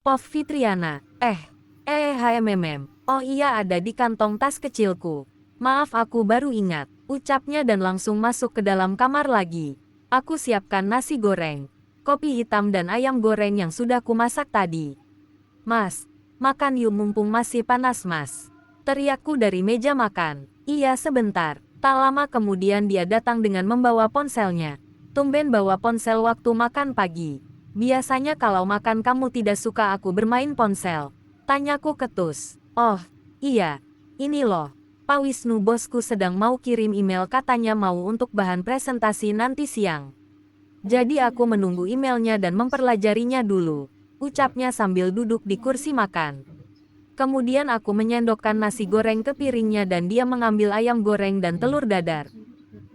Pov Fitriana. HMMM. Oh iya, ada di kantong tas kecilku. Maaf, aku baru ingat, ucapnya dan langsung masuk ke dalam kamar lagi. Aku siapkan nasi goreng, kopi hitam dan ayam goreng yang sudah kumasak tadi. Mas, makan yuk mumpung masih panas mas. Teriakku dari meja makan. Iya sebentar. Tak lama kemudian dia datang dengan membawa ponselnya. Tumben bawa ponsel waktu makan pagi. Biasanya kalau makan kamu tidak suka aku bermain ponsel. Tanyaku ketus. Oh, iya. Ini loh. Pak Wisnu bosku sedang mau kirim email, katanya mau untuk bahan presentasi nanti siang. Jadi aku menunggu emailnya dan mempelajarinya dulu. Ucapnya sambil duduk di kursi makan. Kemudian aku menyendokkan nasi goreng ke piringnya dan dia mengambil ayam goreng dan telur dadar.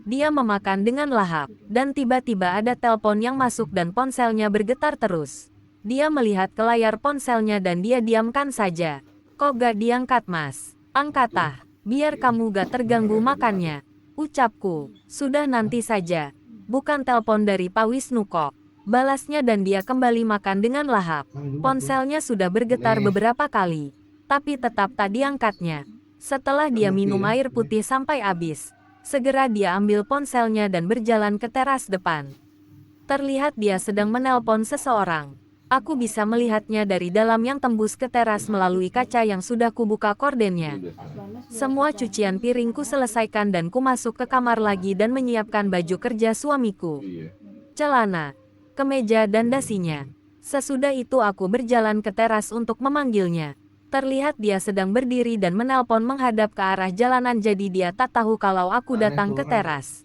Dia memakan dengan lahap, dan tiba-tiba ada telepon yang masuk dan ponselnya bergetar terus. Dia melihat ke layar ponselnya dan dia diamkan saja. Kok gak diangkat mas? Angkat ah, biar kamu gak terganggu makannya. Ucapku, sudah nanti saja. Bukan telepon dari Pak Wisnu kok. Balasnya dan dia kembali makan dengan lahap. Ponselnya sudah bergetar beberapa kali, tapi tetap tak diangkatnya. Setelah dia minum air putih sampai habis, segera dia ambil ponselnya dan berjalan ke teras depan. Terlihat dia sedang menelpon seseorang. Aku bisa melihatnya dari dalam yang tembus ke teras melalui kaca yang sudah kubuka kordennya. Semua cucian piringku selesaikan dan ku masuk ke kamar lagi dan menyiapkan baju kerja suamiku, celana, kemeja dan dasinya. Sesudah itu aku berjalan ke teras untuk memanggilnya. Terlihat dia sedang berdiri dan menelpon menghadap ke arah jalanan, jadi dia tak tahu kalau aku datang ke teras.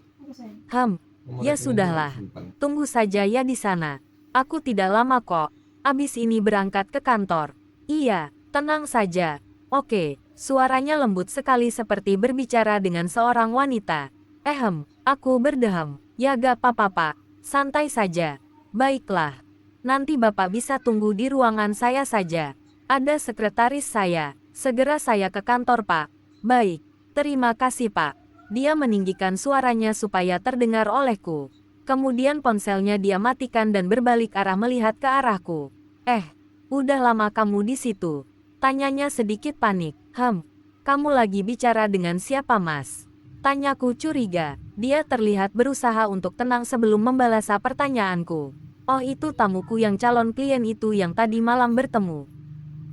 Ya sudahlah. Tunggu saja ya di sana. Aku tidak lama kok. Abis ini berangkat ke kantor. Iya, tenang saja. Oke, suaranya lembut sekali seperti berbicara dengan seorang wanita. Aku berdehem. Ya gak apa-apa pak. Santai saja. Baiklah. Nanti bapak bisa tunggu di ruangan saya saja. Ada sekretaris saya. Segera saya ke kantor pak. Baik. Terima kasih pak. Dia meninggikan suaranya supaya terdengar olehku. Kemudian ponselnya dia matikan dan berbalik arah melihat ke arahku. Udah lama kamu di situ? Tanyanya sedikit panik. Kamu lagi bicara dengan siapa mas? Tanyaku curiga. Dia terlihat berusaha untuk tenang sebelum membalas pertanyaanku. Oh, itu tamuku yang calon klien itu yang tadi malam bertemu.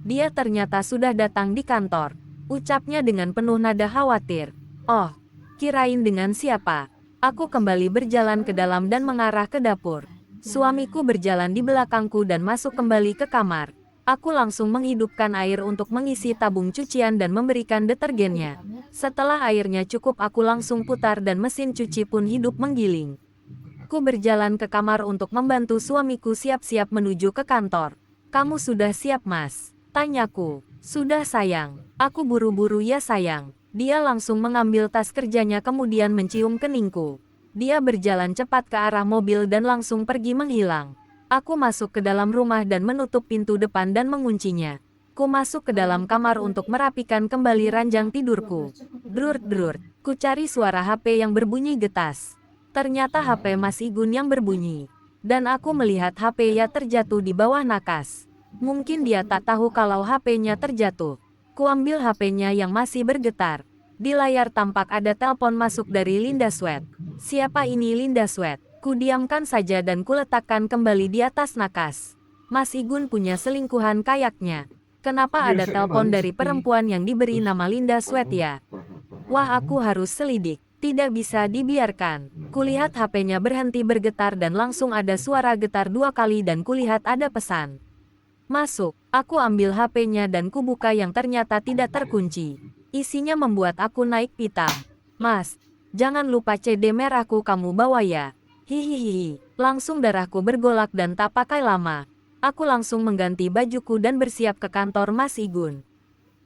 Dia ternyata sudah datang di kantor. Ucapnya dengan penuh nada khawatir. Oh, kirain dengan siapa? Aku kembali berjalan ke dalam dan mengarah ke dapur. Suamiku berjalan di belakangku dan masuk kembali ke kamar. Aku langsung menghidupkan air untuk mengisi tabung cucian dan memberikan detergennya. Setelah airnya cukup, aku langsung putar dan mesin cuci pun hidup menggiling. Aku berjalan ke kamar untuk membantu suamiku siap-siap menuju ke kantor. Kamu sudah siap mas? Tanyaku. Sudah sayang. Aku buru-buru ya sayang. Dia langsung mengambil tas kerjanya kemudian mencium keningku. Dia berjalan cepat ke arah mobil dan langsung pergi menghilang. Aku masuk ke dalam rumah dan menutup pintu depan dan menguncinya. Ku masuk ke dalam kamar untuk merapikan kembali ranjang tidurku. Drurt-drurt. Ku cari suara HP yang berbunyi getas. Ternyata HP Mas Igun yang berbunyi. Dan aku melihat HP-nya terjatuh di bawah nakas. Mungkin dia tak tahu kalau HP-nya terjatuh. Kuambil HP-nya yang masih bergetar. Di layar tampak ada telepon masuk dari Linda Sweat. Siapa ini Linda Sweat? Kudiamkan saja dan kuletakkan kembali di atas nakas. Mas Igun punya selingkuhan kayaknya. Kenapa ada telepon dari perempuan yang diberi nama Linda Sweat ya? Wah, aku harus selidik. Tidak bisa dibiarkan. Kulihat HP-nya berhenti bergetar dan langsung ada suara getar 2 kali dan kulihat ada pesan. Masuk. Aku ambil HP-nya dan kubuka yang ternyata tidak terkunci. Isinya membuat aku naik pitam. Mas, jangan lupa CD merahku kamu bawa ya. Hihihi. Langsung darahku bergolak dan tak pakai lama. Aku langsung mengganti bajuku dan bersiap ke kantor Mas Igun.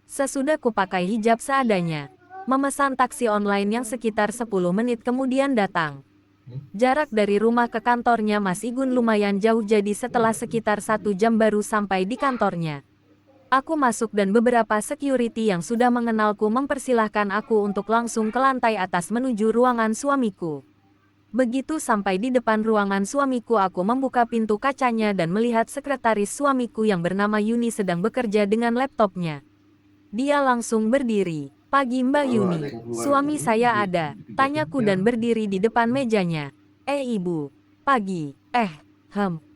Sesudah ku pakai hijab seadanya, memesan taksi online yang sekitar 10 menit kemudian datang. Jarak dari rumah ke kantornya Mas Igun lumayan jauh, jadi setelah sekitar 1 jam baru sampai di kantornya. Aku masuk dan beberapa security yang sudah mengenalku mempersilahkan aku untuk langsung ke lantai atas menuju ruangan suamiku. Begitu sampai di depan ruangan suamiku, aku membuka pintu kacanya dan melihat sekretaris suamiku yang bernama Yuni sedang bekerja dengan laptopnya. Dia langsung berdiri. "Pagi Mbak Yuni, suami saya ada," tanyaku dan berdiri di depan mejanya. Ibu. Pagi."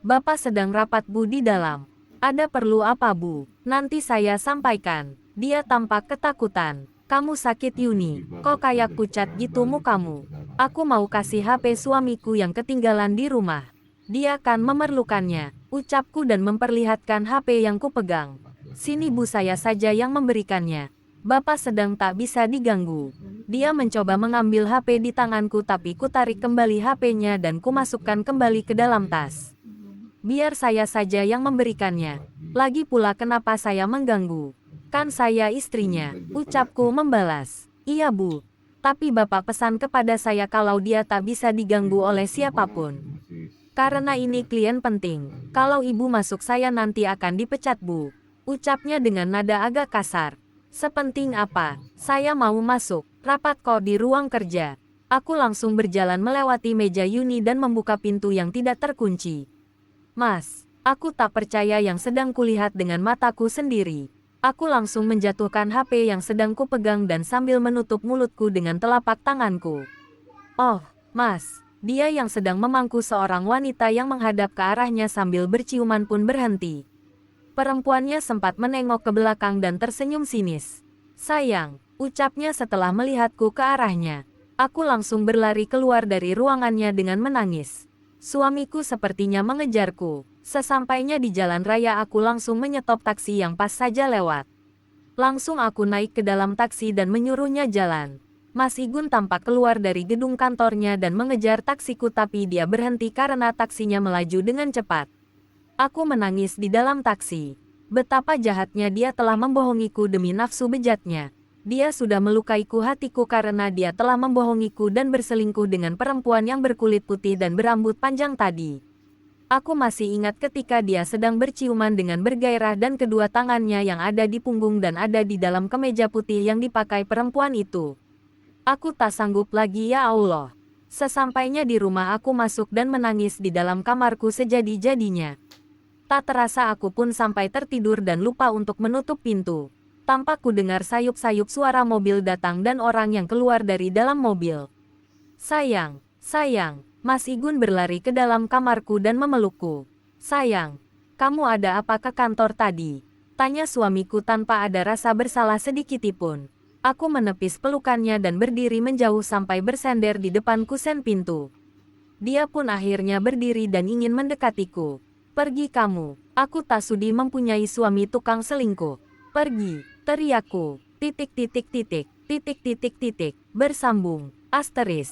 Bapak sedang rapat Bu di dalam. "Ada perlu apa Bu? Nanti saya sampaikan." Dia tampak ketakutan. "Kamu sakit Yuni, kok kayak pucat gitu mukamu?" "Aku mau kasih HP suamiku yang ketinggalan di rumah. Dia kan memerlukannya," ucapku dan memperlihatkan HP yang kupegang. "Sini Bu, saya saja yang memberikannya. Bapak sedang tak bisa diganggu." Dia mencoba mengambil HP di tanganku tapi kutarik kembali HP-nya dan kumasukkan kembali ke dalam tas. "Biar saya saja yang memberikannya. Lagi pula kenapa saya mengganggu? Kan saya istrinya," ucapku membalas. "Iya Bu. Tapi Bapak pesan kepada saya kalau dia tak bisa diganggu oleh siapapun. Karena ini klien penting. Kalau Ibu masuk saya nanti akan dipecat Bu," ucapnya dengan nada agak kasar. "Sepenting apa? Saya mau masuk. Rapat kok di ruang kerja." Aku langsung berjalan melewati meja Yuni dan membuka pintu yang tidak terkunci. "Mas, aku tak percaya yang sedang kulihat dengan mataku sendiri." Aku langsung menjatuhkan HP yang sedang kupegang dan sambil menutup mulutku dengan telapak tanganku. "Oh, Mas." Dia yang sedang memangku seorang wanita yang menghadap ke arahnya sambil berciuman pun berhenti. Perempuannya sempat menengok ke belakang dan tersenyum sinis. "Sayang," ucapnya setelah melihatku ke arahnya. Aku langsung berlari keluar dari ruangannya dengan menangis. Suamiku sepertinya mengejarku. Sesampainya di jalan raya aku langsung menyetop taksi yang pas saja lewat. Langsung aku naik ke dalam taksi dan menyuruhnya jalan. Mas Igun tampak keluar dari gedung kantornya dan mengejar taksiku tapi dia berhenti karena taksinya melaju dengan cepat. Aku menangis di dalam taksi. Betapa jahatnya dia telah membohongiku demi nafsu bejatnya. Dia sudah melukaiku hatiku karena dia telah membohongiku dan berselingkuh dengan perempuan yang berkulit putih dan berambut panjang tadi. Aku masih ingat ketika dia sedang berciuman dengan bergairah dan kedua tangannya yang ada di punggung dan ada di dalam kemeja putih yang dipakai perempuan itu. Aku tak sanggup lagi, ya Allah. Sesampainya di rumah aku masuk dan menangis di dalam kamarku sejadi-jadinya. Tak terasa aku pun sampai tertidur dan lupa untuk menutup pintu. Tampak ku dengar sayup-sayup suara mobil datang dan orang yang keluar dari dalam mobil. "Sayang, sayang." Mas Igun berlari ke dalam kamarku dan memelukku. "Sayang, kamu ada apa ke kantor tadi?" tanya suamiku tanpa ada rasa bersalah sedikitipun. Aku menepis pelukannya dan berdiri menjauh sampai bersender di depan kusen pintu. Dia pun akhirnya berdiri dan ingin mendekatiku. "Pergi kamu, aku tak sudi mempunyai suami tukang selingkuh. Pergi," teriakku. Bersambung. Asteris.